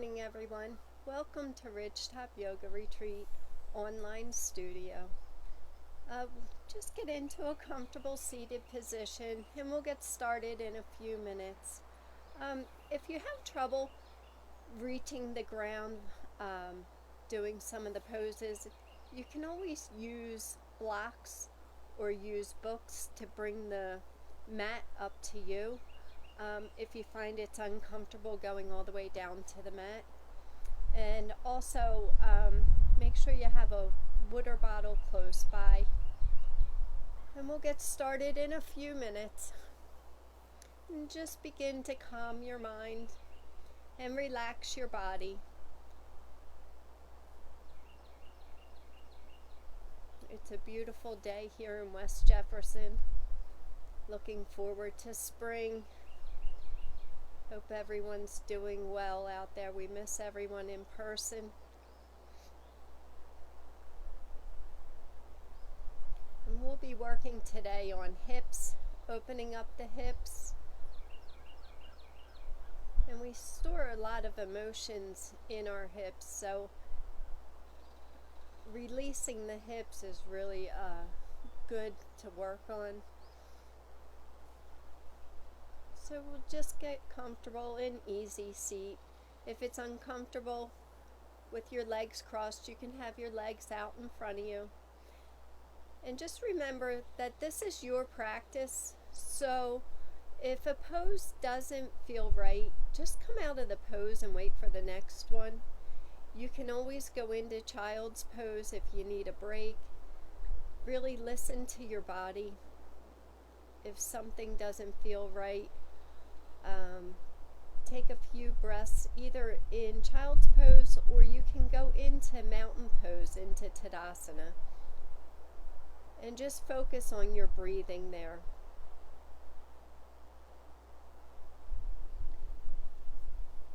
morning, everyone. Welcome to Ridgetop Yoga Retreat online studio. Just get into a comfortable seated position and we'll get started in a few minutes. If you have trouble reaching the ground doing some of the poses, you can always use blocks or use books to bring the mat up to you. If you find it's uncomfortable going all the way down to the mat. And also make sure you have a water bottle close by. And we'll get started in a few minutes. And just begin to calm your mind and relax your body. It's a beautiful day here in West Jefferson. Looking forward to spring. Hope everyone's doing well out there. We miss everyone in person. And we'll be working today on hips, opening up the hips. And we store a lot of emotions in our hips, so releasing the hips is really good to work on. So we'll just get comfortable in easy seat. If it's uncomfortable with your legs crossed, you can have your legs out in front of you. And just remember that this is your practice. So if a pose doesn't feel right, just come out of the pose and wait for the next one. You can always go into child's pose if you need a break. Really listen to your body. If something doesn't feel right, take a few breaths either in child's pose or you can go into mountain pose, into Tadasana, and just focus on your breathing there.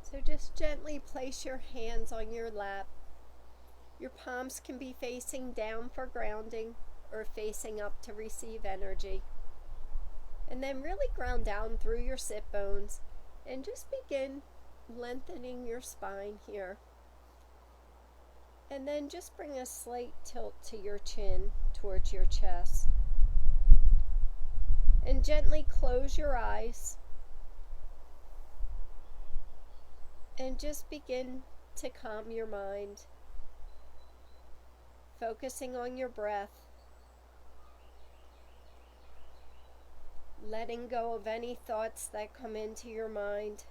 So just gently place your hands on your lap. Your palms can be facing down for grounding or facing up to receive energy. And then really ground down through your sit bones and just begin lengthening your spine here. And then just bring a slight tilt to your chin towards your chest. And gently close your eyes. And just begin to calm your mind, focusing on your breath. Letting go of any thoughts that come into your mind.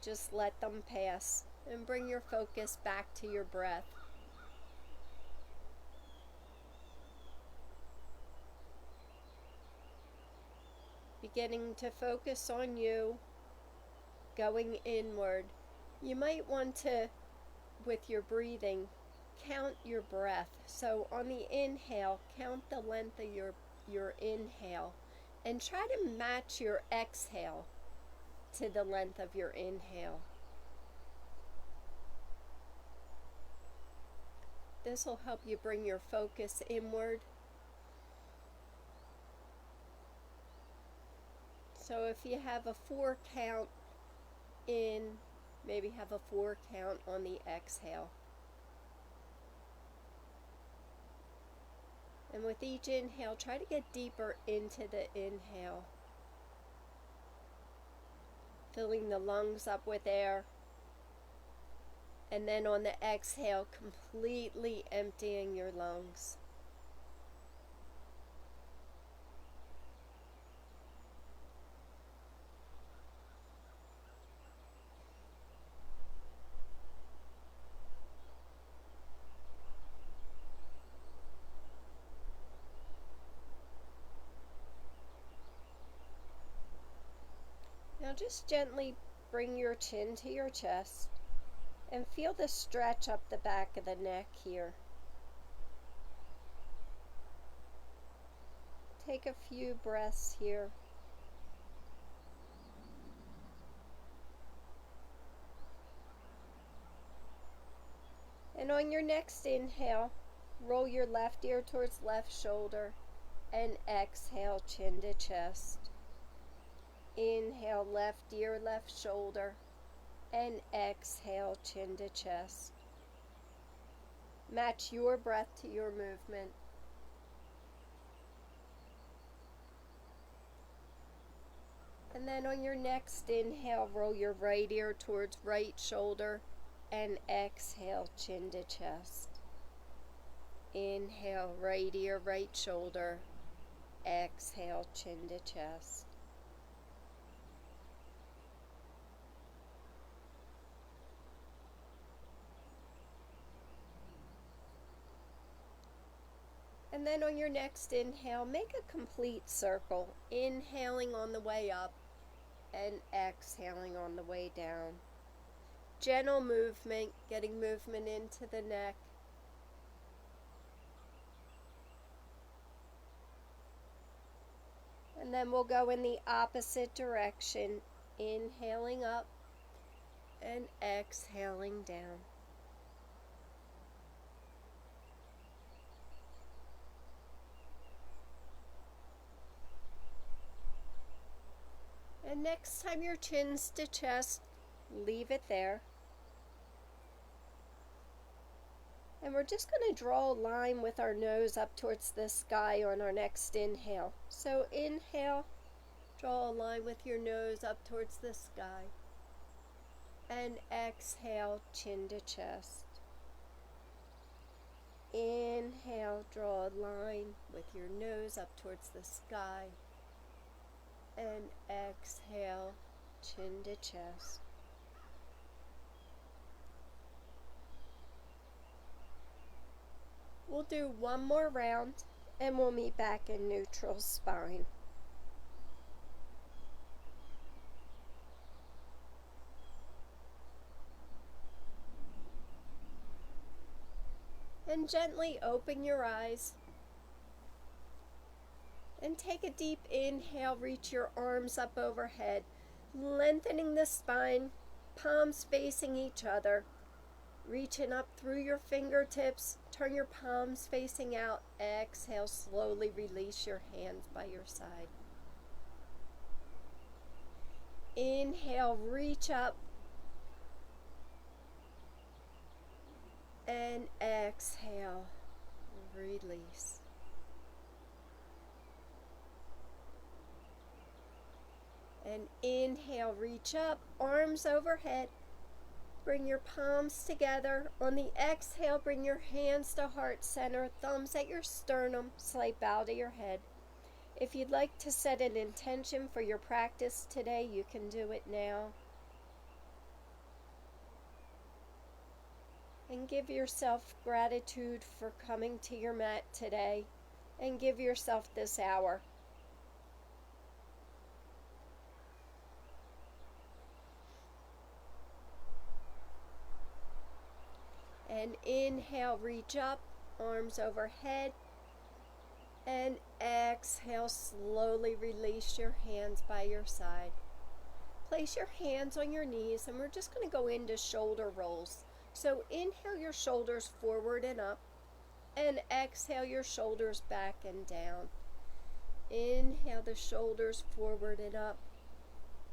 Just let them pass and bring your focus back to your breath. Beginning to focus on you, going inward. You might want to, with your breathing, count your breath. So on the inhale, count the length of your inhale and try to match your exhale to the length of your inhale. This will help you bring your focus inward. So if you have a 4 count in, maybe have a 4 count on the exhale. And with each inhale, try to get deeper into the inhale. Filling the lungs up with air. And then on the exhale, completely emptying your lungs. Now just gently bring your chin to your chest and feel the stretch up the back of the neck here. Take a few breaths here. And on your next inhale, roll your left ear towards left shoulder and exhale, chin to chest. Inhale, left ear, left shoulder. and exhale, chin to chest. Match your breath to your movement. And then on your next inhale, roll your right ear towards right shoulder and exhale, chin to chest. Inhale, right ear, right shoulder. Exhale, chin to chest. And then on your next inhale, make a complete circle, inhaling on the way up and exhaling on the way down. Gentle movement, getting movement into the neck. And then we'll go in the opposite direction, inhaling up and exhaling down. And next time your chin's to chest, leave it there. And we're just going to draw a line with our nose up towards the sky on our next inhale. So inhale, draw a line with your nose up towards the sky. And exhale, chin to chest. Inhale, draw a line with your nose up towards the sky. And exhale, chin to chest. We'll do one more round and we'll meet back in neutral spine. And gently open your eyes. And take a deep inhale, reach your arms up overhead, lengthening the spine, palms facing each other. Reaching up through your fingertips, turn your palms facing out. Exhale, slowly release your hands by your side. Inhale, reach up. And exhale, release. And inhale, reach up, arms overhead. Bring your palms together. On the exhale, bring your hands to heart center, thumbs at your sternum, slight bow to your head. If you'd like to set an intention for your practice today, you can do it now. And give yourself gratitude for coming to your mat today, and give yourself this hour. And inhale, reach up, arms overhead. And exhale, slowly release your hands by your side. Place your hands on your knees, and we're just going to go into shoulder rolls. So inhale your shoulders forward and up, and exhale your shoulders back and down. Inhale the shoulders forward and up,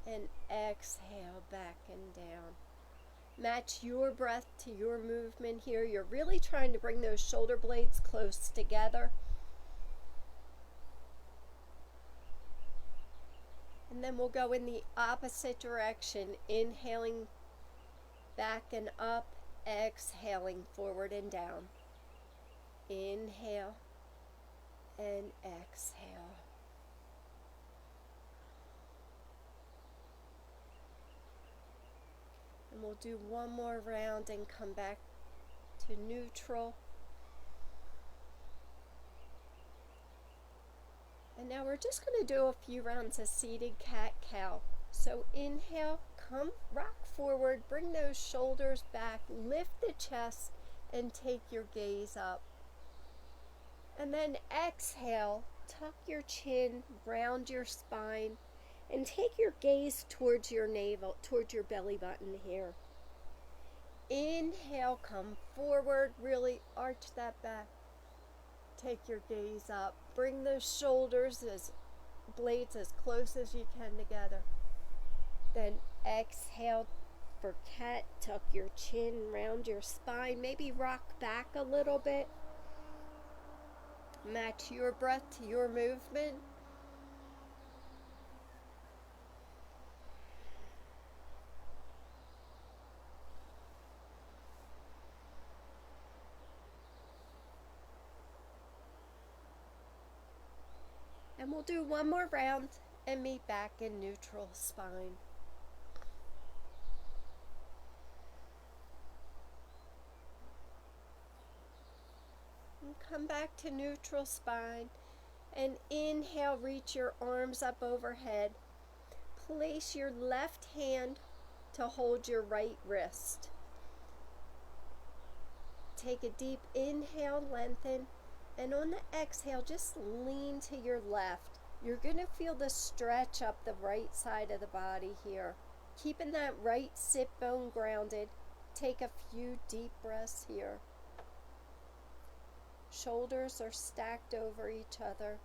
and exhale back and down. Match your breath to your movement here. You're really trying to bring those shoulder blades close together. And then we'll go in the opposite direction, inhaling back and up, exhaling forward and down. Inhale and exhale. And we'll do one more round and come back to neutral. And now we're just going to do a few rounds of seated cat-cow. So inhale, come rock forward, bring those shoulders back, lift the chest, and take your gaze up. And then exhale, tuck your chin, round your spine, and take your gaze towards your navel, towards your belly button here. Inhale, come forward, really arch that back. Take your gaze up. Bring those shoulders as blades as close as you can together. Then exhale, for cat. Tuck your chin round your spine. Maybe rock back a little bit. Match your breath to your movement. And we'll do one more round and meet back in neutral spine. And come back to neutral spine. And inhale, reach your arms up overhead. Place your left hand to hold your right wrist. Take a deep inhale, lengthen. And on the exhale, just lean to your left. You're going to feel the stretch up the right side of the body here. Keeping that right sit bone grounded. Take a few deep breaths here. Shoulders are stacked over each other.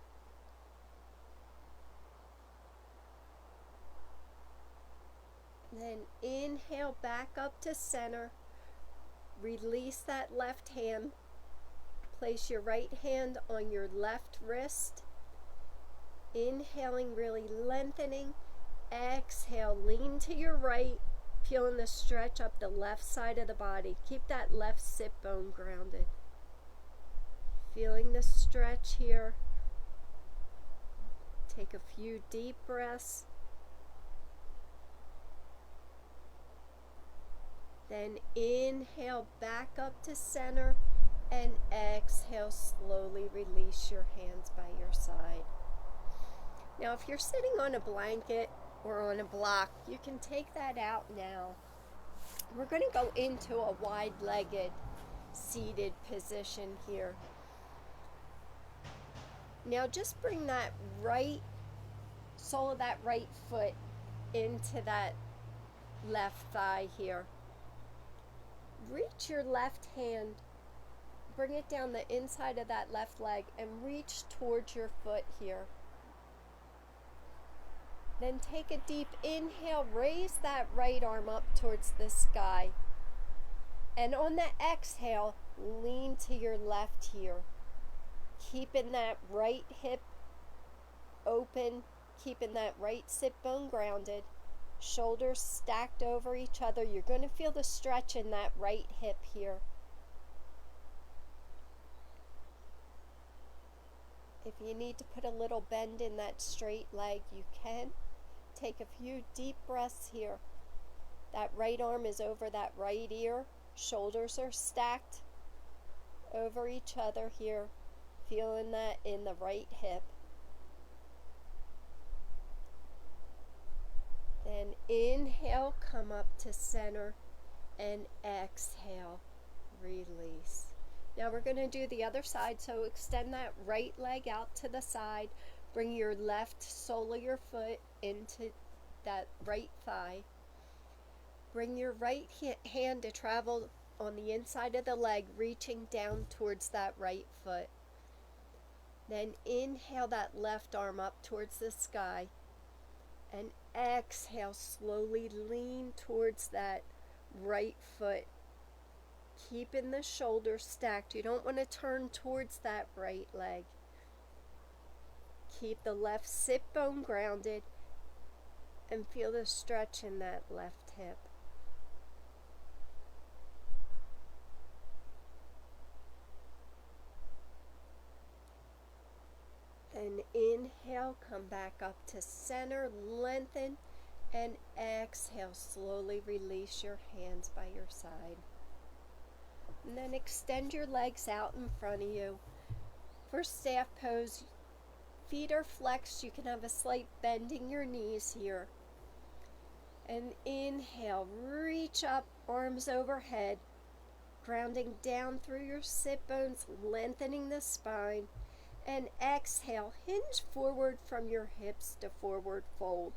Then inhale back up to center. Release that left hand. Place your right hand on your left wrist. Inhaling, really lengthening. Exhale, lean to your right, feeling the stretch up the left side of the body. Keep that left sit bone grounded. Feeling the stretch here. Take a few deep breaths. Then inhale back up to center. And exhale, slowly release your hands by your side. Now, if you're sitting on a blanket or on a block, you can take that out now. We're going to go into a wide-legged seated position here. Now, just bring that right sole of that right foot into that left thigh here. Reach your left hand. Bring it down the inside of that left leg and reach towards your foot here. Then take a deep inhale, raise that right arm up towards the sky. And on the exhale, lean to your left here. Keeping that right hip open, keeping that right sit bone grounded. Shoulders stacked over each other. You're going to feel the stretch in that right hip here. If you need to put a little bend in that straight leg, you can. Take a few deep breaths here. That right arm is over that right ear. Shoulders are stacked over each other here. Feeling that in the right hip. Then inhale, come up to center, and exhale, release. Now we're going to do the other side, so extend that right leg out to the side. Bring your left sole of your foot into that right thigh. Bring your right hand to travel on the inside of the leg, reaching down towards that right foot. Then inhale that left arm up towards the sky. And exhale, slowly lean towards that right foot. Keeping the shoulders stacked. You don't want to turn towards that right leg. Keep the left sit bone grounded and feel the stretch in that left hip. Then inhale, come back up to center, lengthen, and exhale, slowly release your hands by your side. And then extend your legs out in front of you. For staff pose, feet are flexed. You can have a slight bend in your knees here. And inhale, reach up, arms overhead, grounding down through your sit bones, lengthening the spine. And exhale, hinge forward from your hips to forward fold.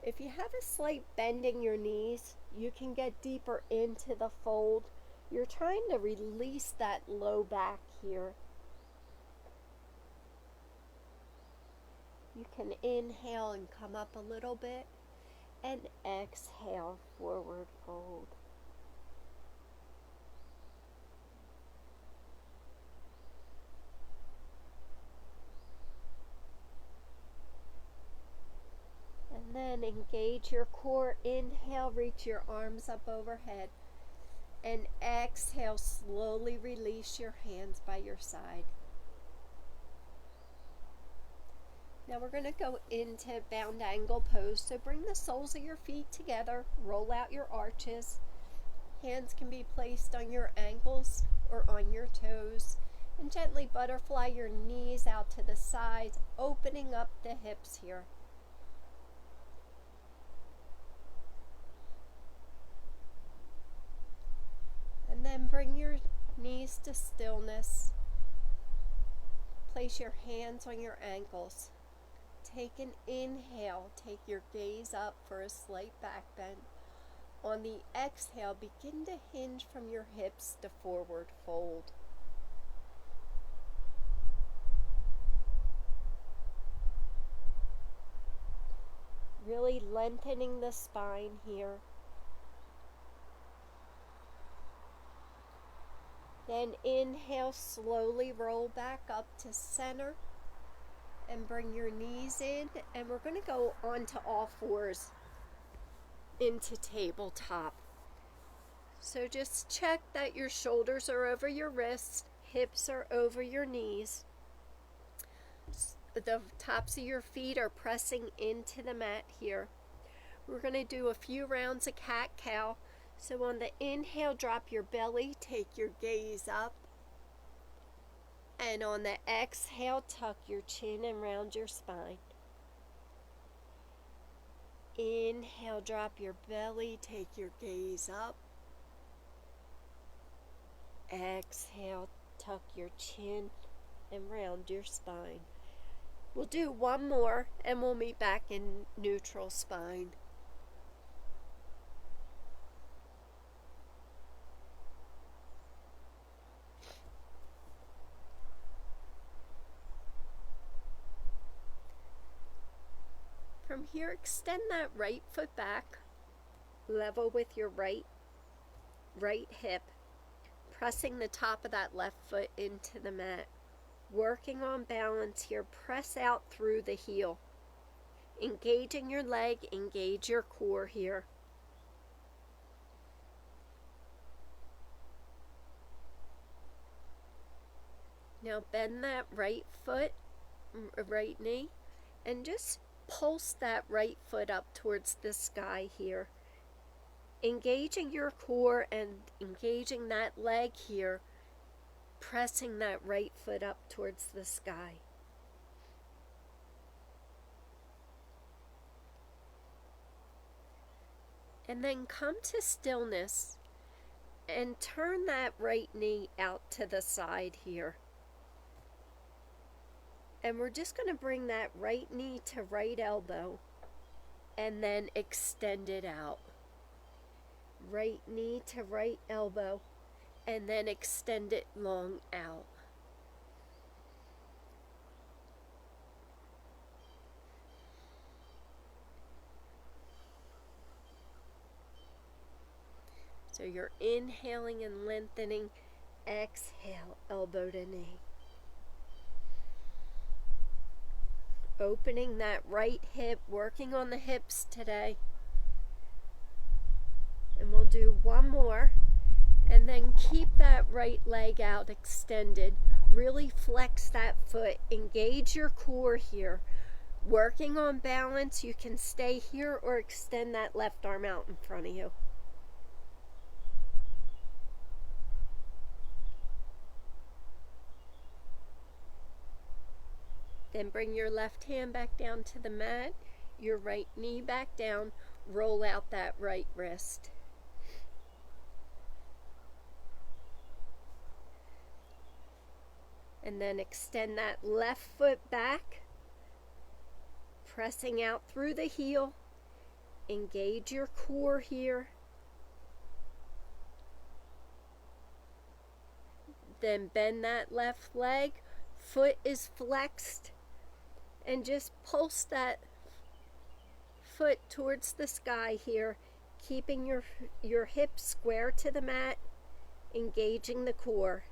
If you have a slight bend in your knees, you can get deeper into the fold. You're trying to release that low back here. You can inhale and come up a little bit. And exhale, forward fold. And then engage your core. Inhale, reach your arms up overhead. And exhale, slowly release your hands by your side. Now we're going to go into bound angle pose. So bring the soles of your feet together, roll out your arches. Hands can be placed on your ankles or on your toes. And gently butterfly your knees out to the sides, opening up the hips here. And then bring your knees to stillness. Place your hands on your ankles. Take an inhale. Take your gaze up for a slight back bend. On the exhale, begin to hinge from your hips to forward fold. Really lengthening the spine here. Then inhale, slowly roll back up to center and bring your knees in, and we're going to go onto all fours into tabletop. So just check that your shoulders are over your wrists, hips are over your knees. The tops of your feet are pressing into the mat here. We're going to do a few rounds of cat-cow. So on the inhale, drop your belly, take your gaze up. And on the exhale, tuck your chin and round your spine. Inhale, drop your belly, take your gaze up. Exhale, tuck your chin and round your spine. We'll do one more and we'll meet back in neutral spine. From here, extend that right foot back, level with your right hip, pressing the top of that left foot into the mat. Working on balance here, press out through the heel. Engaging your leg, engage your core here. Now bend that right foot, right knee, and just pulse that right foot up towards the sky here. Engaging your core and engaging that leg here, pressing that right foot up towards the sky. And then come to stillness and turn that right knee out to the side here. And we're just going to bring that right knee to right elbow and then extend it out. Right knee to right elbow and then extend it long out. So you're inhaling and lengthening. Exhale, elbow to knee. Opening that right hip, working on the hips today. And we'll do one more. And then keep that right leg out extended. Really flex that foot. Engage your core here. Working on balance. You can stay here or extend that left arm out in front of you. Then bring your left hand back down to the mat, your right knee back down, roll out that right wrist. And then extend that left foot back, pressing out through the heel. Engage your core here. Then bend that left leg, foot is flexed. And just pulse that foot towards the sky here, keeping your hips square to the mat, engaging the core.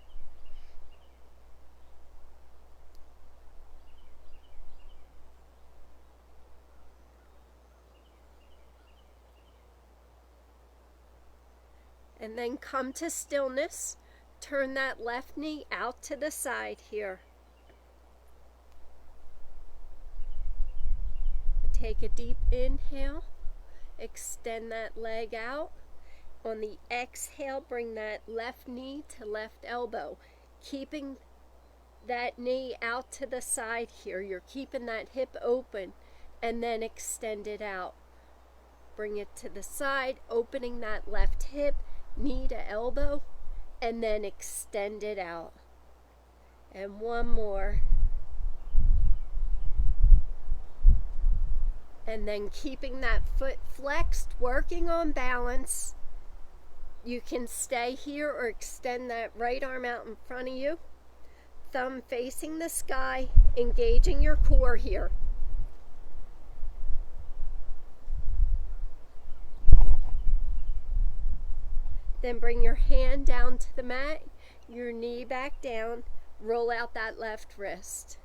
And then come to stillness. Turn that left knee out to the side here. Take a deep inhale. Extend that leg out. On the exhale, bring that left knee to left elbow. Keeping that knee out to the side here. You're keeping that hip open, and then extend it out. Bring it to the side, opening that left hip, knee to elbow, and then extend it out. And one more. And then keeping that foot flexed, working on balance. You can stay here or extend that right arm out in front of you. Thumb facing the sky, engaging your core here. Then bring your hand down to the mat, your knee back down, roll out that left wrist.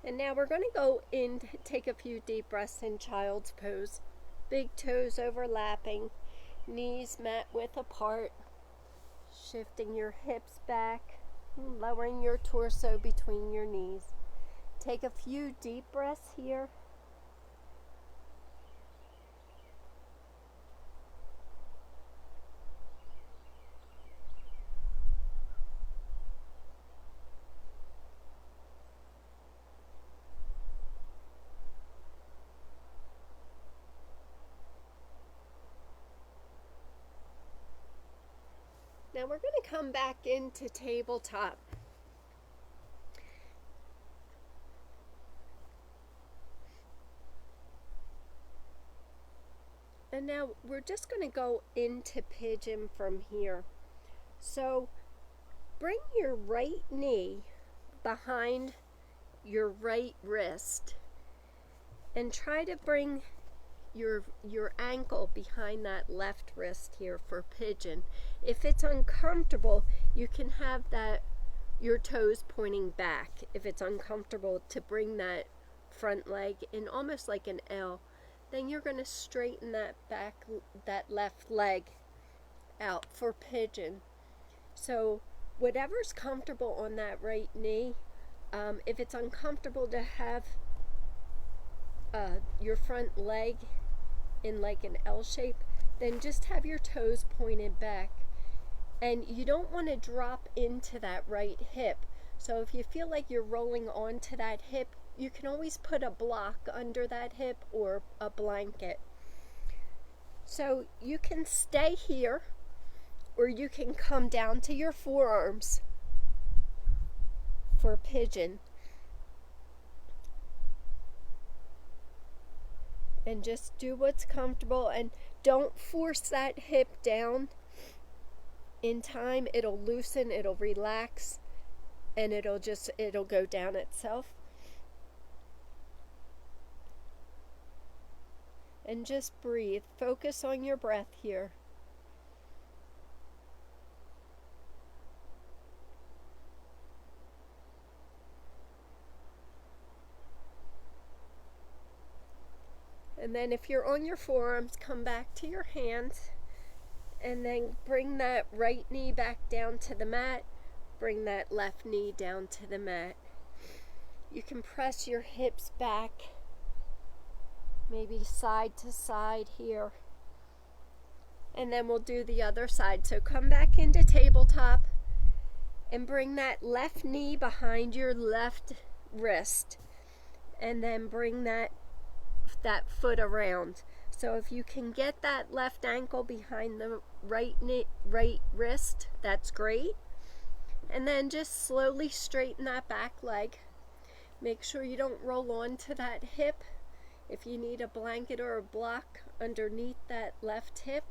And now we're going to go in, take a few deep breaths in child's pose. Big toes overlapping, knees mat width apart, shifting your hips back, lowering your torso between your knees. Take a few deep breaths here. Now we're going to come back into tabletop. And now we're just going to go into pigeon from here. So bring your right knee behind your right wrist and try to bring your ankle behind that left wrist here for pigeon. If it's uncomfortable, you can have that your toes pointing back. If it's uncomfortable to bring that front leg in almost like an L, then you're going to straighten that left leg out for pigeon. So whatever's comfortable on that right knee. If it's uncomfortable to have your front leg in like an L shape, then just have your toes pointed back. And you don't want to drop into that right hip. So if you feel like you're rolling onto that hip, you can always put a block under that hip or a blanket. So you can stay here, or you can come down to your forearms for pigeon. And just do what's comfortable, and don't force that hip down. In time, it'll loosen, it'll relax, and it'll go down itself. And just breathe. Focus on your breath here. And then if you're on your forearms, come back to your hands, and then bring that right knee back down to the mat. Bring that left knee down to the mat. You can press your hips back, maybe side to side here. And then we'll do the other side. So come back into tabletop and bring that left knee behind your left wrist. And then bring that foot around. So if you can get that left ankle behind the right wrist, that's great. And then just slowly straighten that back leg. Make sure you don't roll onto that hip. If you need a blanket or a block underneath that left hip,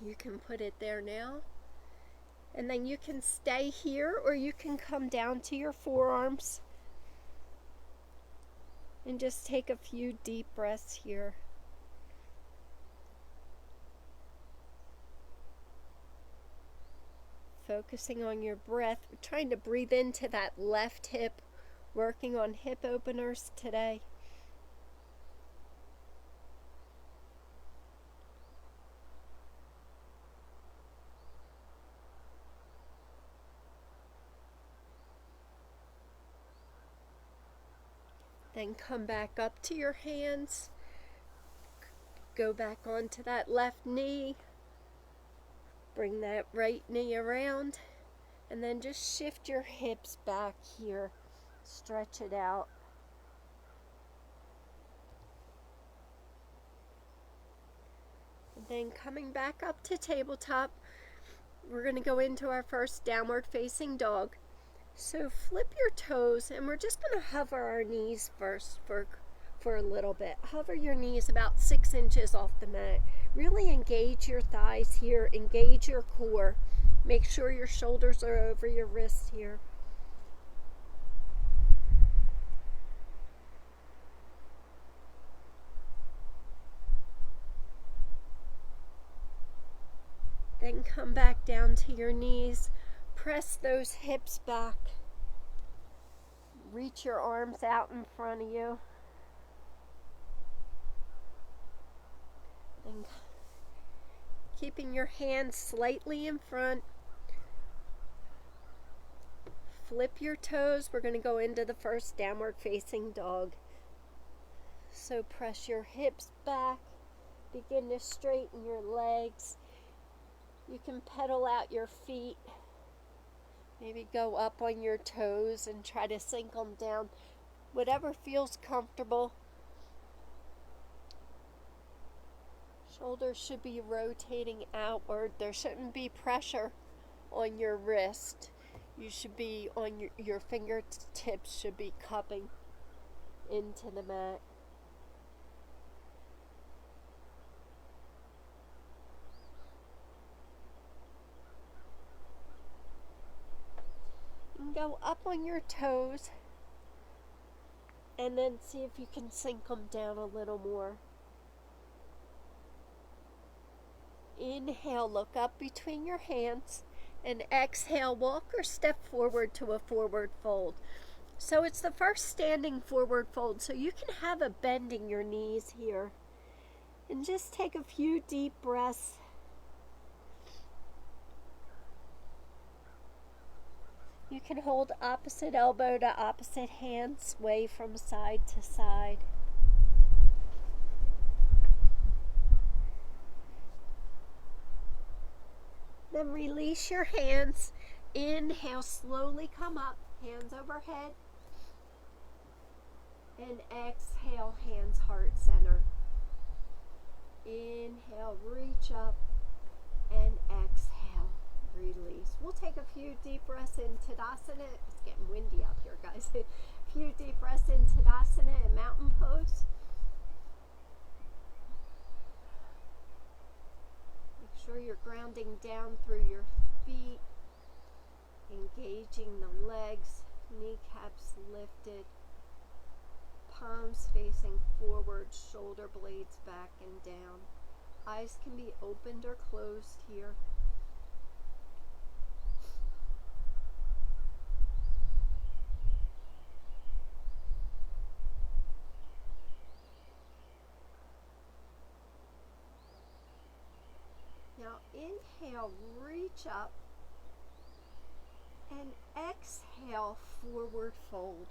you can put it there now. And then you can stay here, or you can come down to your forearms. And just take a few deep breaths here. Focusing on your breath. We're trying to breathe into that left hip, working on hip openers today. Then come back up to your hands. Go back onto that left knee. Bring that right knee around. And then just shift your hips back here. Stretch it out. And then coming back up to tabletop, we're going to go into our first downward facing dog. So flip your toes, and we're just going to hover our knees first for a little bit. Hover your knees about 6 inches off the mat. Really engage your thighs here, engage your core. Make sure your shoulders are over your wrists here. Then come back down to your knees. Press those hips back. Reach your arms out in front of you. And keeping your hands slightly in front. Flip your toes. We're going to go into the first downward facing dog. So press your hips back. Begin to straighten your legs. You can pedal out your feet. Maybe go up on your toes and try to sink them down. Whatever feels comfortable. Shoulders should be rotating outward. There shouldn't be pressure on your wrist. You should be on your fingertips should be cupping into the mat. Go up on your toes and then see if you can sink them down a little more. Inhale, look up between your hands, and exhale, walk or step forward to a forward fold. So it's the first standing forward fold, so you can have a bend in your knees here. And just take a few deep breaths. You can hold opposite elbow to opposite hand, sway from side to side. Then release your hands. Inhale, slowly come up, hands overhead. And exhale, hands heart center. Inhale, reach up, and exhale, release. We'll take a few deep breaths in Tadasana. It's getting windy out here, guys. A few deep breaths in Tadasana and mountain pose. Make sure you're grounding down through your feet, engaging the legs, kneecaps lifted, palms facing forward, shoulder blades back and down. Eyes can be opened or closed here. Now inhale, reach up, and exhale, forward fold.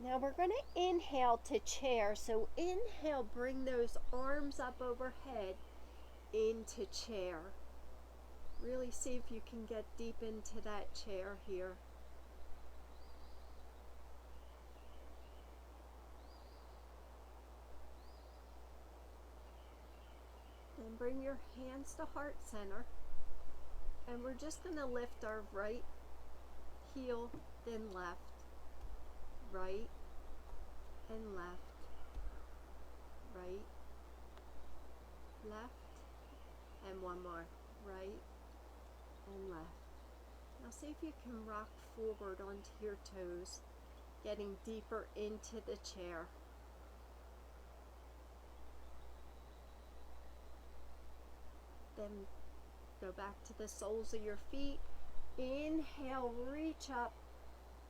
Now we're going to inhale to chair. So inhale, bring those arms up overhead into chair. Really see if you can get deep into that chair here. And bring your hands to heart center. And we're just going to lift our right heel, then left. Right and left, right, left, and one more, right and left, Now see if you can rock forward onto your toes, getting deeper into the chair. Then go back to the soles of your feet. Inhale, reach up,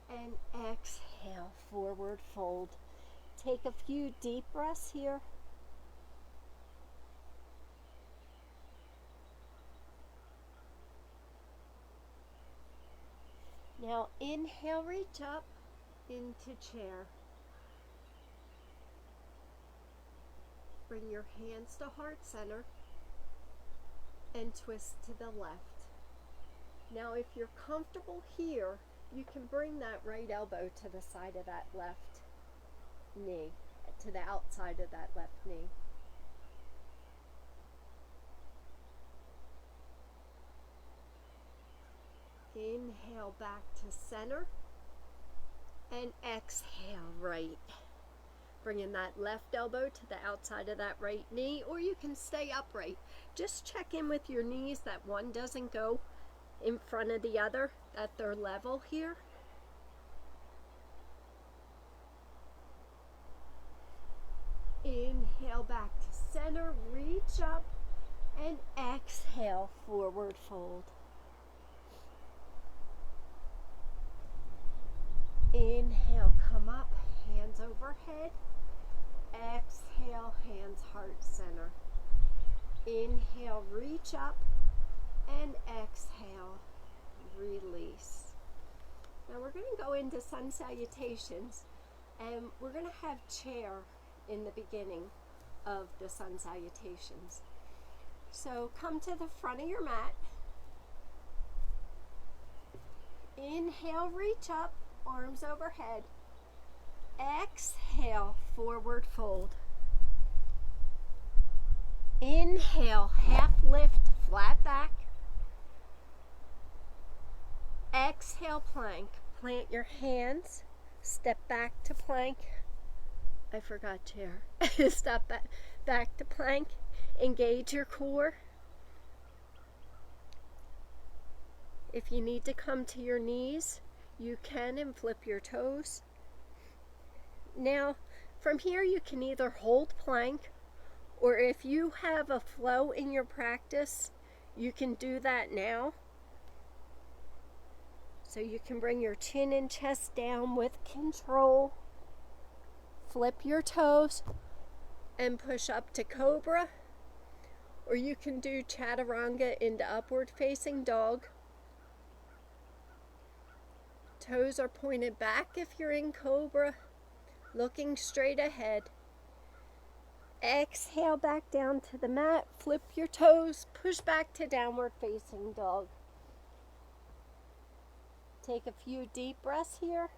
and exhale, forward fold. Take a few deep breaths here. Now inhale, reach up into chair. Bring your hands to heart center and twist to the left. Now if you're comfortable here, you can bring that right elbow to the side of that left knee, to the outside of that left knee. Inhale back to center and exhale right. Bringing that left elbow to the outside of that right knee, or you can stay upright. Just check in with your knees that one doesn't go in front of the other, that they're level here. Inhale back to center, reach up, and exhale, forward fold. Inhale, come up, hands overhead. Exhale, hands heart center. Inhale, reach up, and exhale, release. Now we're going to go into sun salutations, and we're going to have chair in the beginning of the sun salutations. So come to the front of your mat. Inhale, reach up, arms overhead. Exhale, forward fold. Inhale, half lift, flat back. Exhale, plank. Plant your hands, step back to plank. I forgot chair. Step back to plank. Engage your core. If you need to come to your knees, you can, and flip your toes. Now, from here you can either hold plank, or if you have a flow in your practice, you can do that now. So you can bring your chin and chest down with control. Flip your toes and push up to cobra, or you can do chaturanga into upward facing dog. Toes are pointed back if you're in cobra, looking straight ahead. Exhale back down to the mat, flip your toes, push back to downward facing dog. Take a few deep breaths here.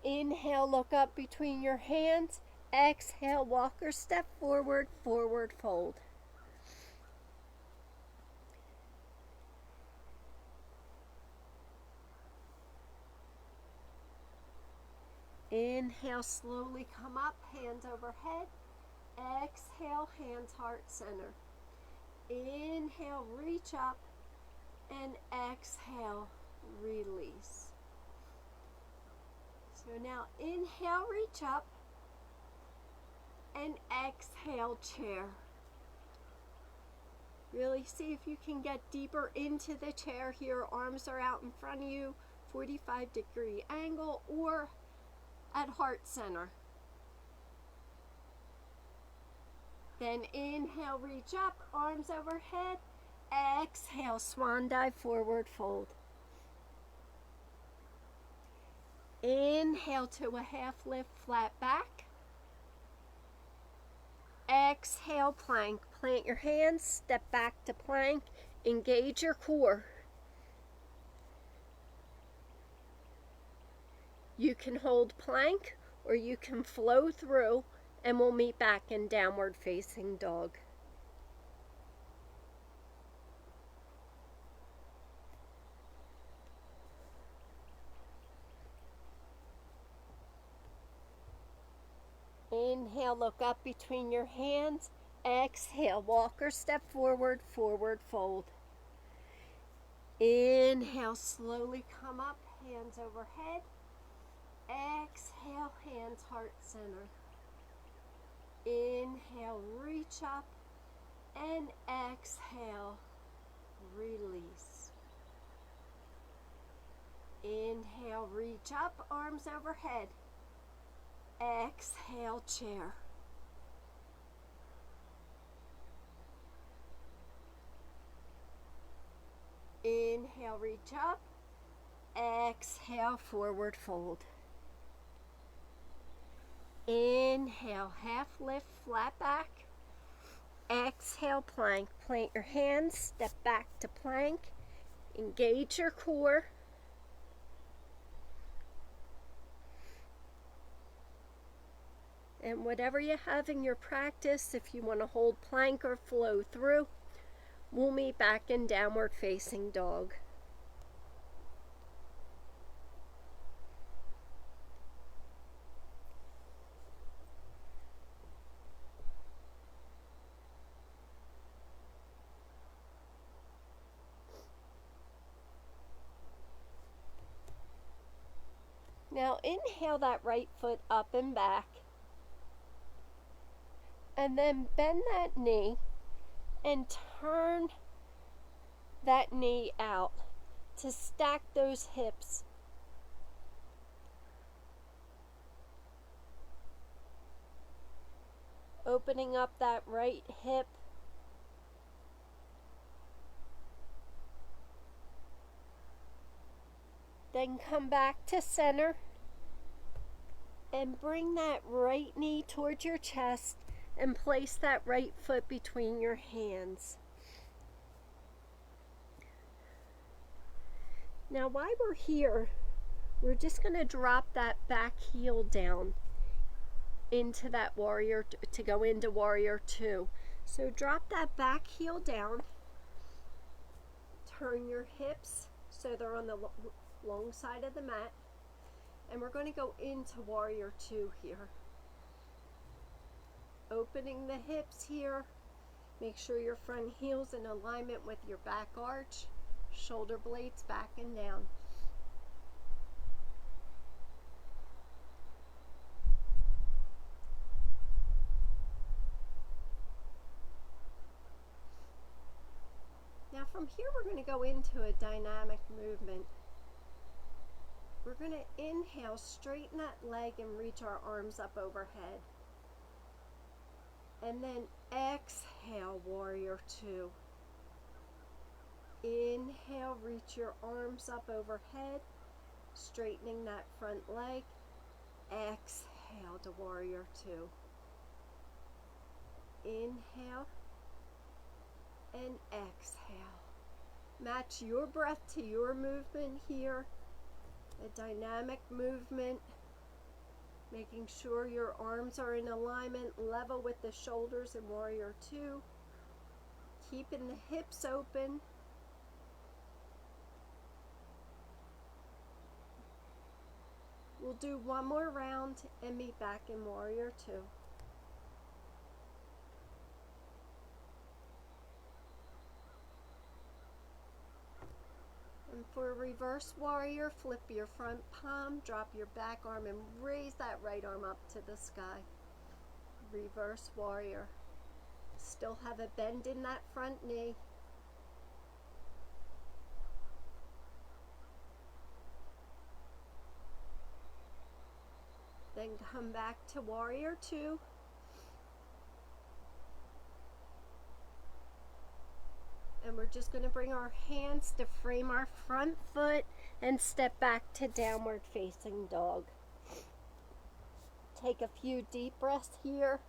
Inhale, look up between your hands. Exhale, walk or step forward, forward fold. Inhale, slowly come up, hands overhead. Exhale, hands heart center. Inhale, reach up, and exhale, release. So now inhale, reach up, and exhale, chair. Really see if you can get deeper into the chair here. Arms are out in front of you, 45-degree angle, or at heart center. Then inhale, reach up, arms overhead. Exhale, swan dive, forward fold. Inhale to a half lift, flat back. Exhale, plank. Plant your hands, step back to plank. Engage your core. You can hold plank, or you can flow through, and we'll meet back in downward facing dog. Inhale, look up between your hands. Exhale, walk or step forward, forward fold. Inhale, slowly come up, hands overhead. Exhale, hands heart center. Inhale, reach up, and exhale, release. Inhale, reach up, arms overhead. Exhale, chair. Inhale, reach up. Exhale, forward fold. Inhale, half lift, flat back. Exhale, plank. Plant your hands, step back to plank. Engage your core. And whatever you have in your practice, if you want to hold plank or flow through, we'll meet back in downward facing dog. Now inhale that right foot up and back. And then bend that knee and turn that knee out to stack those hips. Opening up that right hip. Then come back to center and bring that right knee towards your chest and place that right foot between your hands. Now while we're here, we're just going to drop that back heel down into that warrior to go into warrior two. So drop that back heel down. Turn your hips so they're on the long side of the mat. And we're going to go into warrior two here. Opening the hips here. Make sure your front heel's in alignment with your back arch. Shoulder blades back and down. Now from here we're going to go into a dynamic movement. We're going to inhale, straighten that leg and reach our arms up overhead. And then exhale, warrior two. Inhale, reach your arms up overhead, straightening that front leg. Exhale to warrior two. Inhale and exhale. Match your breath to your movement here. A dynamic movement, making sure your arms are in alignment, level with the shoulders in warrior two. Keeping the hips open. We'll do one more round and meet back in warrior two. And for reverse warrior, flip your front palm, drop your back arm, and raise that right arm up to the sky. Reverse warrior. Still have a bend in that front knee. Then come back to warrior two. And we're just going to bring our hands to frame our front foot and step back to downward facing dog. Take a few deep breaths here.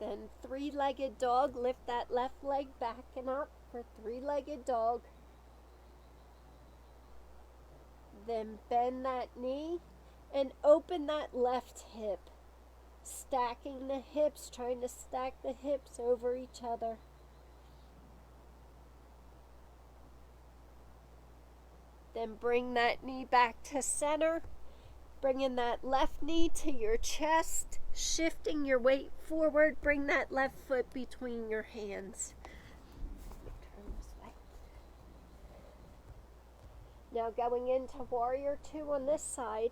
Then three-legged dog. Lift that left leg back and up for three-legged dog. Then bend that knee and open that left hip. Stacking the hips, trying to stack the hips over each other. Then bring that knee back to center. Bringing that left knee to your chest, Shifting your weight forward, bring that left foot between your hands. Turn this way. Now going into warrior two on this side,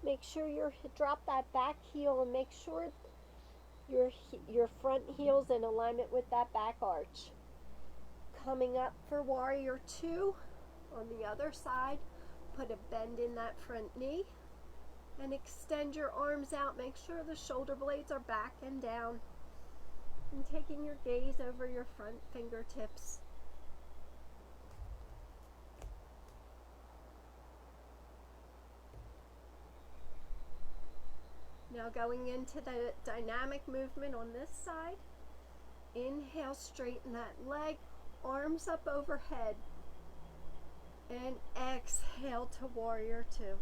make sure you drop that back heel and make sure your front heel's in alignment with that back arch. Coming up for warrior two on the other side, put a bend in that front knee and extend your arms out. Make sure the shoulder blades are back and down, and taking your gaze over your front fingertips. Now going into the dynamic movement on this side. Inhale, straighten that leg, arms up overhead, and exhale to warrior two.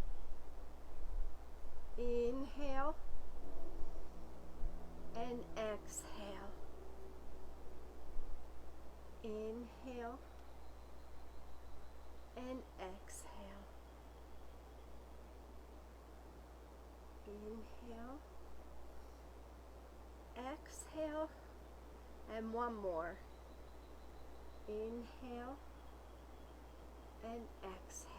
Inhale and exhale. Inhale and exhale. Inhale, exhale, and one more. Inhale and exhale.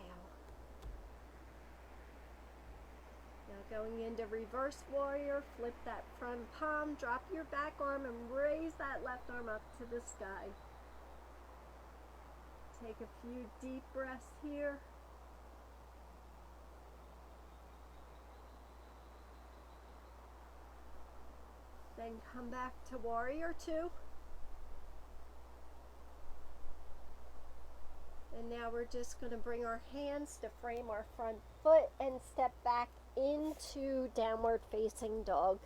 Now going into reverse warrior, flip that front palm, drop your back arm and raise that left arm up to the sky. Take a few deep breaths here. Then come back to warrior two. And now we're just going to bring our hands to frame our front foot and step back into downward facing dog.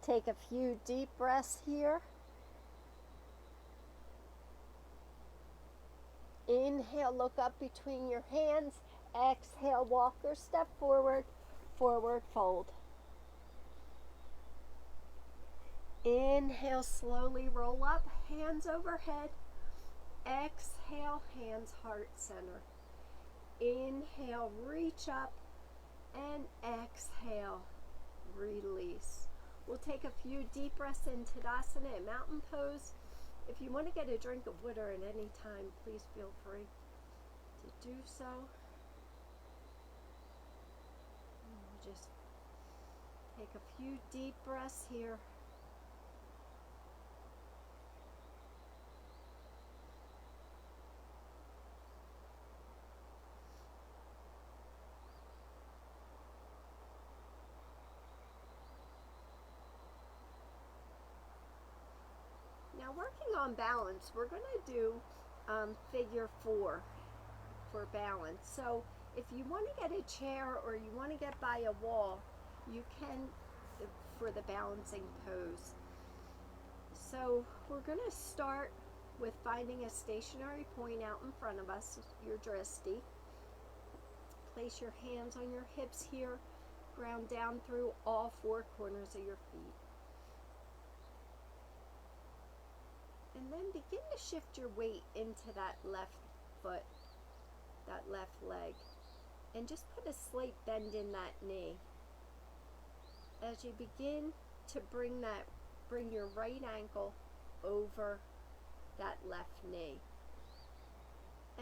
Take a few deep breaths here. Inhale, look up between your hands. Exhale, walk or step forward, forward fold. Inhale, slowly roll up, hands overhead. Exhale, hands heart center. Inhale, reach up, and exhale, release. We'll take a few deep breaths in Tadasana and mountain pose. If you want to get a drink of water at any time, please feel free to do so. And we'll just take a few deep breaths here. Now working on balance, we're going to do figure four for balance. So if you want to get a chair or you want to get by a wall, you can for the balancing pose. So we're going to start with finding a stationary point out in front of us, your drishti. Place your hands on your hips here, ground down through all four corners of your feet. And then begin to shift your weight into that left foot, that left leg, and just put a slight bend in that knee. As you begin to bring your right ankle over that left knee.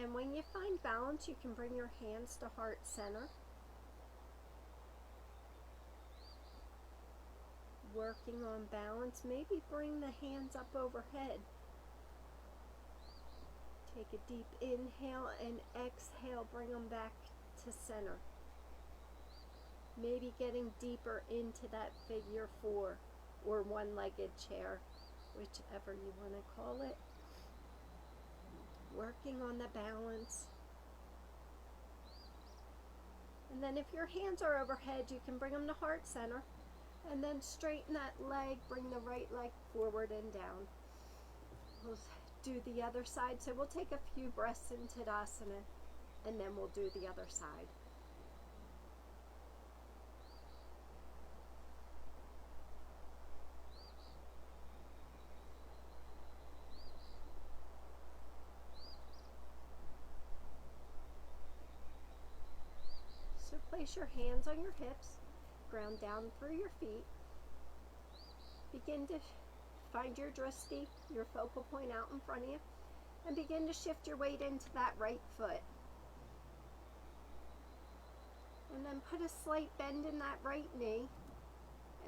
And when you find balance, you can bring your hands to heart center. Working on balance, maybe bring the hands up overhead. Take a deep inhale and exhale, bring them back to center. Maybe getting deeper into that figure four or one-legged chair, whichever you want to call it. Working on the balance. And then if your hands are overhead, you can bring them to heart center. And then straighten that leg, bring the right leg forward and down. We'll do the other side. So we'll take a few breaths in Tadasana and then we'll do the other side. So place your hands on your hips, ground down through your feet, Begin to find your drishti, your focal point out in front of you, and begin to shift your weight into that right foot. And then put a slight bend in that right knee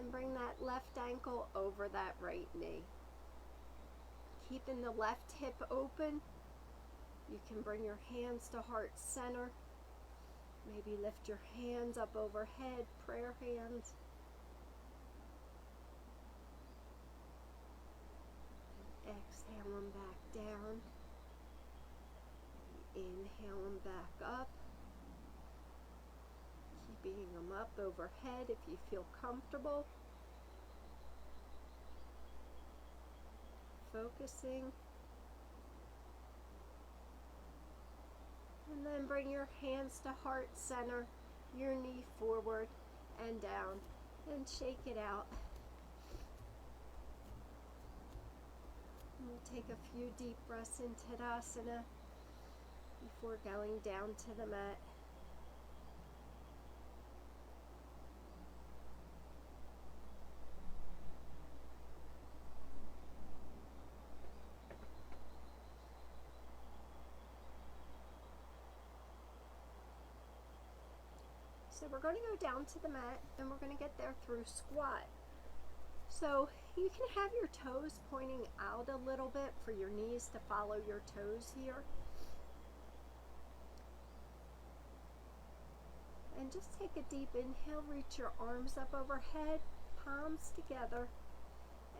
and bring that left ankle over that right knee. Keeping the left hip open, you can bring your hands to heart center. Maybe lift your hands up overhead, prayer hands. Exhale them back down. Inhale them back up. Keeping them up overhead if you feel comfortable. Focusing. And then bring your hands to heart center, your knee forward and down, and shake it out. And we'll take a few deep breaths in Tadasana before going down to the mat. So we're going to go down to the mat and we're going to get there through squat. So you can have your toes pointing out a little bit for your knees to follow your toes here. And just take a deep inhale, reach your arms up overhead, palms together.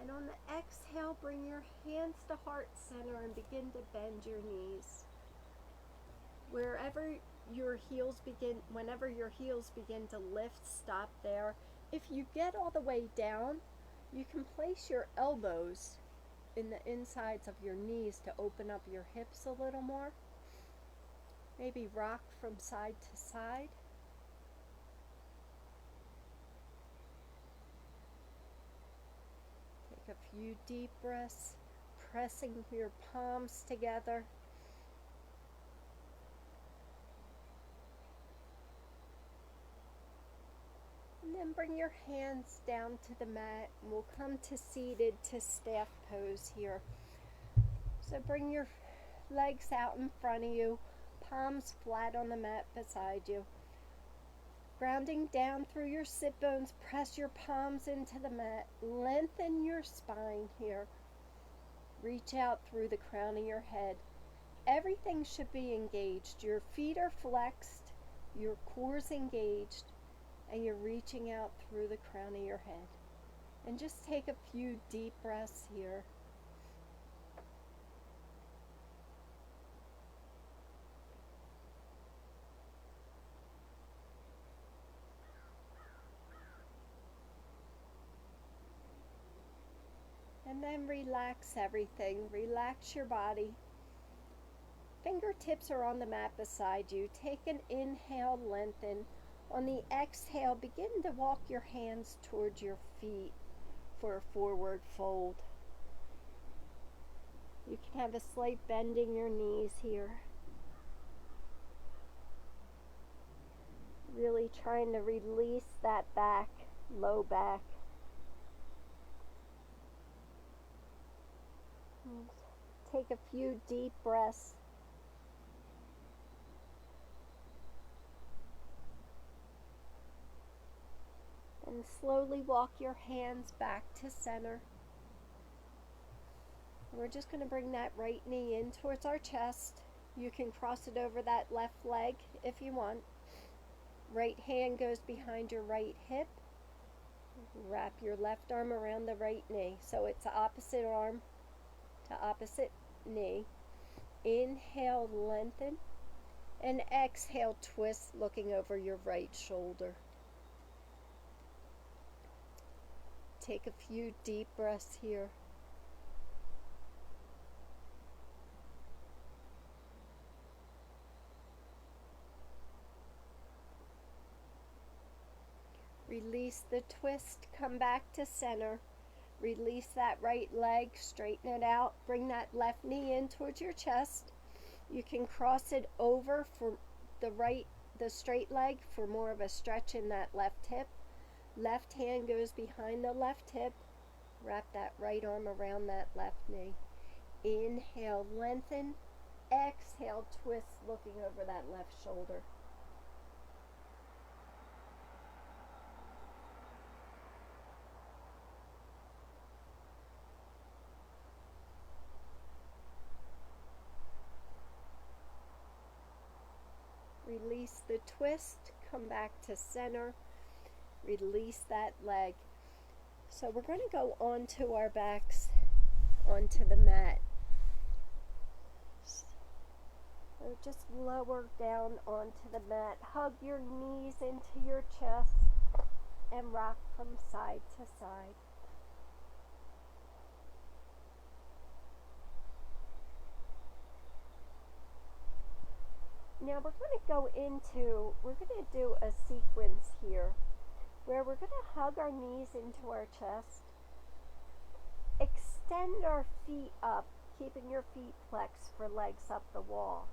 And on the exhale, bring your hands to heart center and begin to bend your knees. Whenever your heels begin to lift, stop there. If you get all the way down, you can place your elbows in the insides of your knees to open up your hips a little more. Maybe rock from side to side. Take a few deep breaths, pressing your palms together. And then bring your hands down to the mat, and we'll come to seated to staff pose here. So bring your legs out in front of you, palms flat on the mat beside you. Grounding down through your sit bones, press your palms into the mat, lengthen your spine here. Reach out through the crown of your head. Everything should be engaged. Your feet are flexed, your core's engaged, and you're reaching out through the crown of your head. And just take a few deep breaths here. And then relax everything. Relax your body. Fingertips are on the mat beside you. Take an inhale, lengthen. On the exhale, begin to walk your hands towards your feet for a forward fold. You can have a slight bend in your knees here. Really trying to release that back, low back. And take a few deep breaths. And slowly walk your hands back to center. And we're just going to bring that right knee in towards our chest. You can cross it over that left leg if you want. Right hand goes behind your right hip. Wrap your left arm around the right knee. So it's opposite arm to opposite knee. Inhale, lengthen. And exhale, twist, looking over your right shoulder. Take a few deep breaths here. Release the twist, come back to center. Release that right leg, straighten it out. Bring that left knee in towards your chest. You can cross it over for the straight leg for more of a stretch in that left hip. Left hand goes behind the left hip. Wrap that right arm around that left knee. Inhale, lengthen. Exhale, twist, looking over that left shoulder. Release the twist, come back to center, release that leg. So we're going to go onto our backs, onto the mat. So just lower down onto the mat, hug your knees into your chest, and rock from side to side. Now we're going to do a sequence here where we're going to hug our knees into our chest, extend our feet up, keeping your feet flexed for legs up the wall.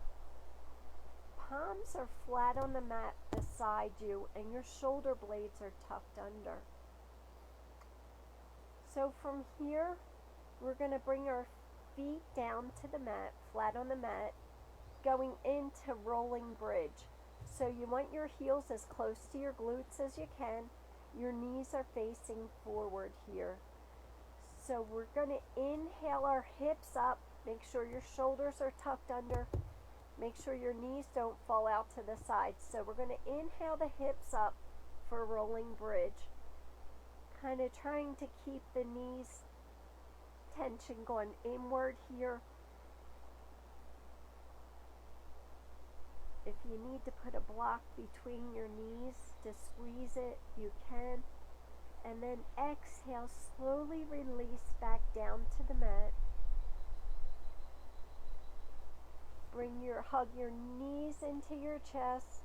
Palms are flat on the mat beside you and your shoulder blades are tucked under. So from here, we're going to bring our feet down to the mat, flat on the mat, going into rolling bridge. So you want your heels as close to your glutes as you can. Your knees are facing forward here. So we're going to inhale our hips up. Make sure your shoulders are tucked under. Make sure your knees don't fall out to the side. So we're going to inhale the hips up for rolling bridge. Kind of trying to keep the knees tension going inward here. If you need to put a block between your knees to squeeze it, you can. And then exhale, slowly release back down to the mat. Hug your knees into your chest.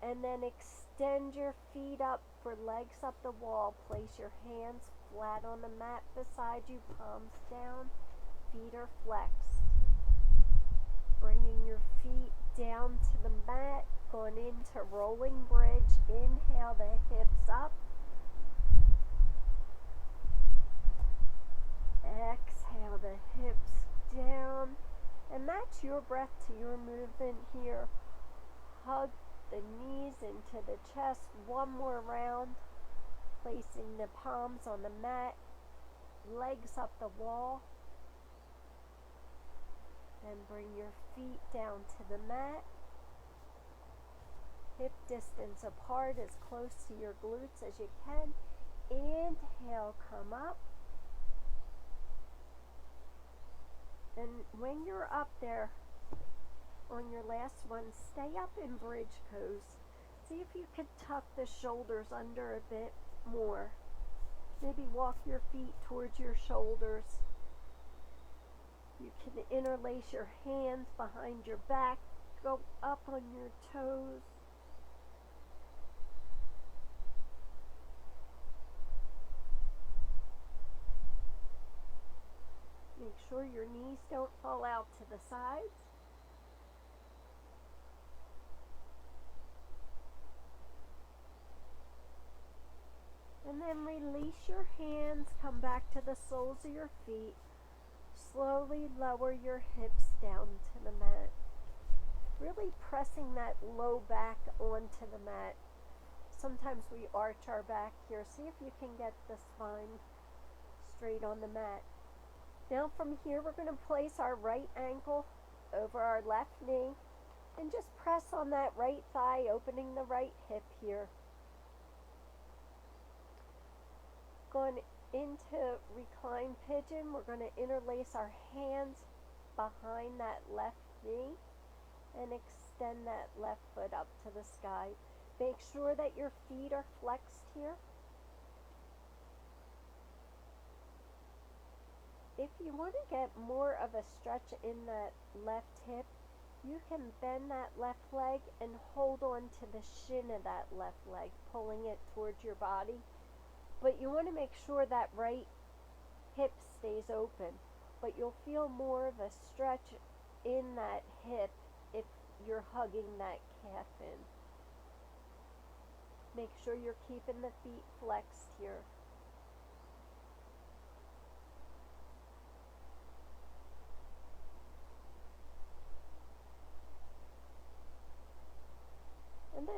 And then extend your feet up for legs up the wall. Place your hands flat on the mat beside you, palms down, feet are flexed. Bringing your feet down to the mat, going into rolling bridge. Inhale the hips up. Exhale the hips down. And match your breath to your movement here. Hug the knees into the chest. One more round. Placing the palms on the mat. Legs up the wall. Then bring your feet down to the mat. Hip distance apart, as close to your glutes as you can. Inhale, come up. And when you're up there on your last one, stay up in bridge pose. See if you can tuck the shoulders under a bit more. Maybe walk your feet towards your shoulders. You can interlace your hands behind your back. Go up on your toes. Make sure your knees don't fall out to the sides. And then release your hands, come back to the soles of your feet. Slowly lower your hips down to the mat. Really pressing that low back onto the mat. Sometimes we arch our back here. See if you can get the spine straight on the mat. Now from here we're going to place our right ankle over our left knee and just press on that right thigh, opening the right hip here. Going into reclined pigeon, we're going to interlace our hands behind that left knee and extend that left foot up to the sky. Make sure that your feet are flexed here. If you want to get more of a stretch in that left hip, you can bend that left leg and hold on to the shin of that left leg, pulling it towards your body. But you want to make sure that right hip stays open. But you'll feel more of a stretch in that hip if you're hugging that calf in. Make sure you're keeping the feet flexed here.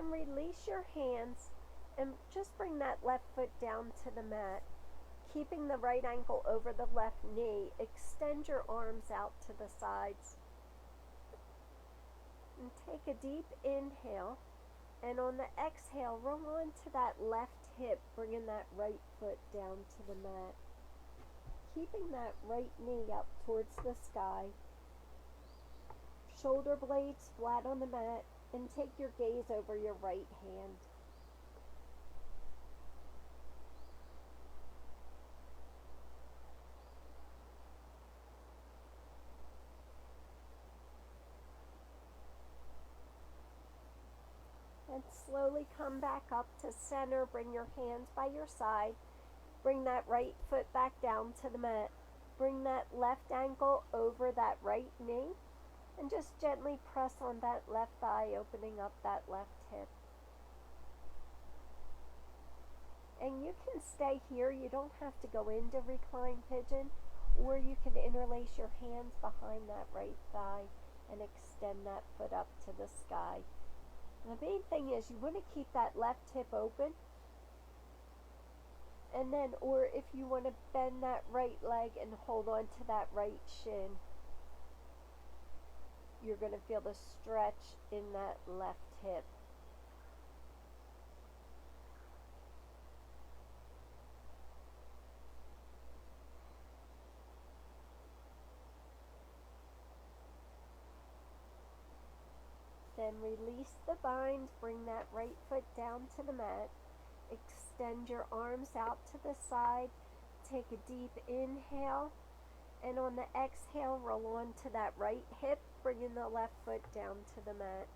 Then release your hands and just bring that left foot down to the mat. Keeping the right ankle over the left knee, extend your arms out to the sides. And take a deep inhale, and on the exhale, roll onto that left hip, bringing that right foot down to the mat. Keeping that right knee up towards the sky. Shoulder blades flat on the mat, and take your gaze over your right hand. And slowly come back up to center. Bring your hands by your side. Bring that right foot back down to the mat. Bring that left ankle over that right knee. And just gently press on that left thigh, opening up that left hip. And you can stay here. You don't have to go into reclined pigeon. Or you can interlace your hands behind that right thigh and extend that foot up to the sky. The main thing is you want to keep that left hip open, and then, or if you want to bend that right leg and hold on to that right shin, you're going to feel the stretch in that left hip. Then release the bind, bring that right foot down to the mat, extend your arms out to the side, take a deep inhale, and on the exhale, roll on to that right hip, bringing the left foot down to the mat,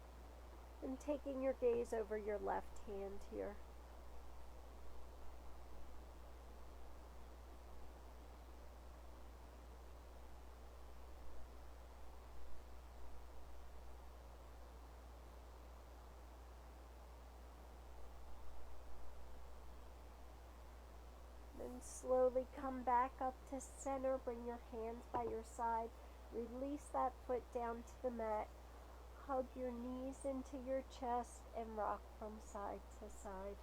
and taking your gaze over your left hand here. Slowly come back up to center. Bring your hands by your side. Release that foot down to the mat. Hug your knees into your chest and rock from side to side.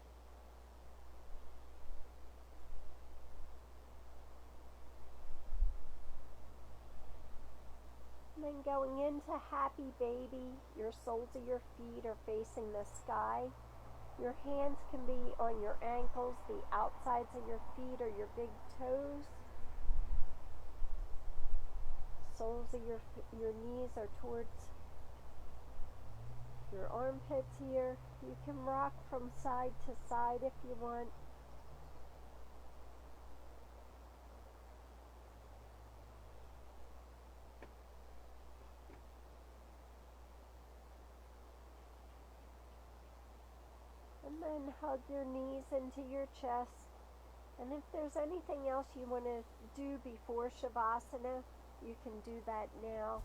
And then going into happy baby, your soles of your feet are facing the sky. Your hands can be on your ankles, the outsides of your feet or your big toes. Soles of your knees are towards your armpits here. You can rock from side to side if you want. And then hug your knees into your chest. And if there's anything else you want to do before Shavasana, you can do that now.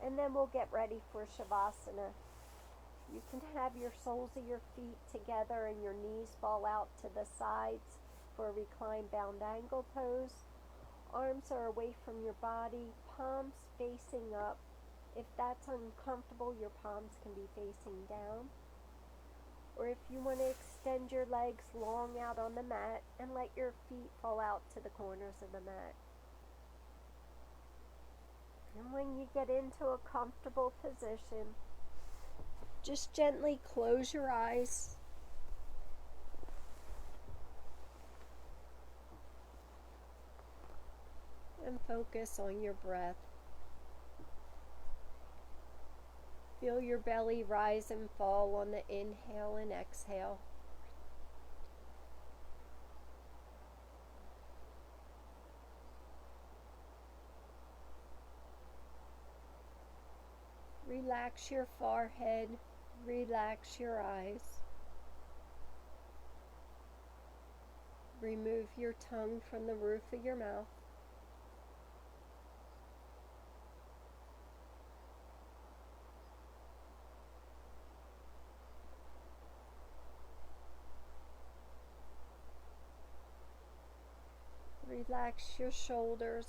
And then we'll get ready for Shavasana. You can have your soles of your feet together and your knees fall out to the sides for a reclined bound angle pose. Arms are away from your body, palms facing up. If that's uncomfortable, your palms can be facing down. Or if you want to extend your legs long out on the mat and let your feet fall out to the corners of the mat. And when you get into a comfortable position, just gently close your eyes. And focus on your breath. Feel your belly rise and fall on the inhale and exhale. Relax your forehead, relax your eyes. Remove your tongue from the roof of your mouth. Relax your shoulders,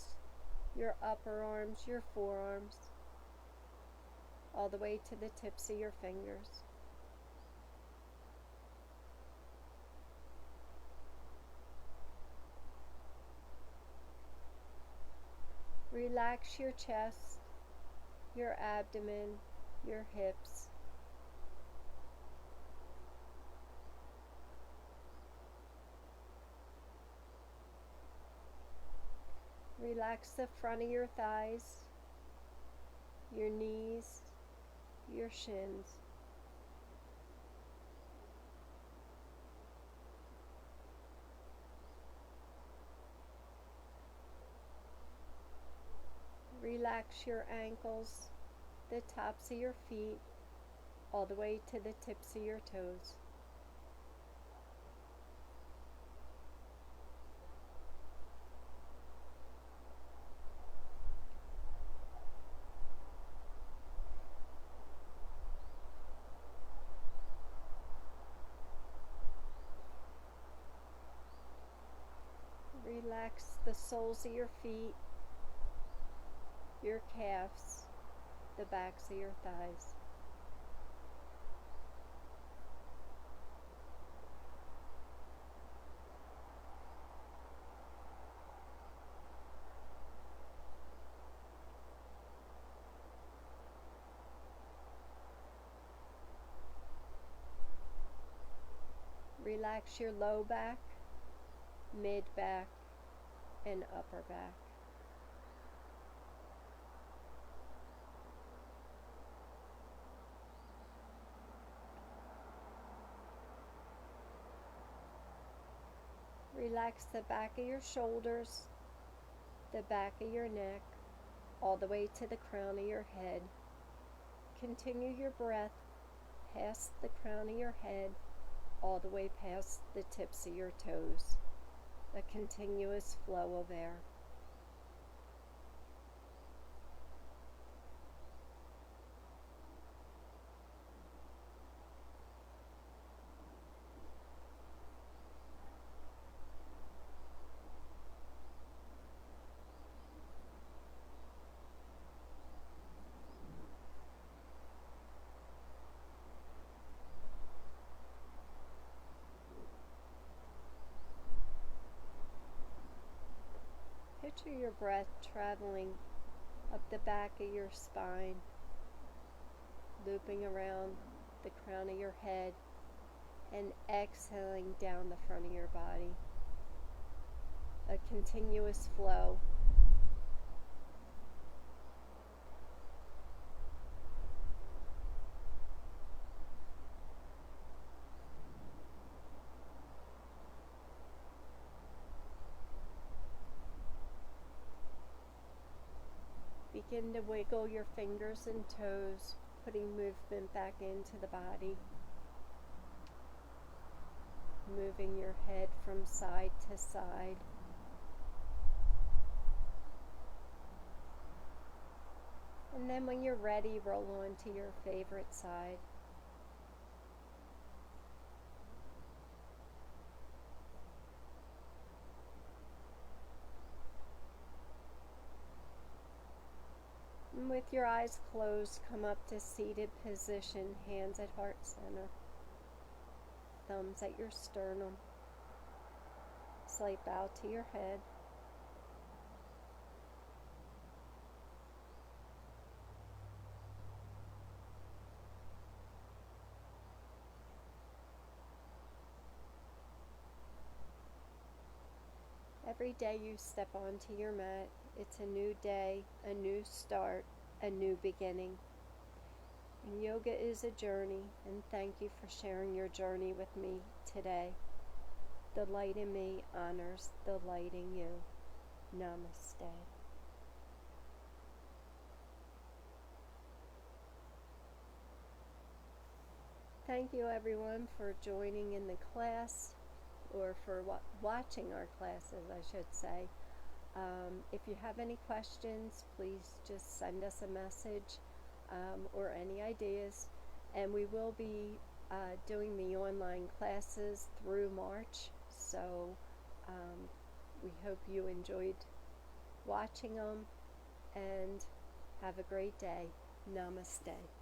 your upper arms, your forearms, all the way to the tips of your fingers. Relax your chest, your abdomen, your hips. Relax the front of your thighs, your knees, your shins. Relax your ankles, the tops of your feet, all the way to the tips of your toes. Relax the soles of your feet, your calves, the backs of your thighs. Relax your low back, mid back, and upper back. Relax the back of your shoulders, the back of your neck, all the way to the crown of your head. Continue your breath past the crown of your head, all the way past the tips of your toes. A continuous flow of air. Picture your breath traveling up the back of your spine, looping around the crown of your head, and exhaling down the front of your body. A continuous flow. Begin to wiggle your fingers and toes, putting movement back into the body. Moving your head from side to side. And then when you're ready, roll on to your favorite side. And with your eyes closed, come up to seated position, hands at heart center, thumbs at your sternum, slight bow to your head. Every day you step onto your mat, it's a new day, a new start, a new beginning. And yoga is a journey, and thank you for sharing your journey with me today. The light in me honors the light in you. Namaste. Thank you everyone for joining in the class, or for watching our classes, I should say. If you have any questions, please just send us a message or any ideas, and we will be doing the online classes through March, so we hope you enjoyed watching them, and have a great day. Namaste.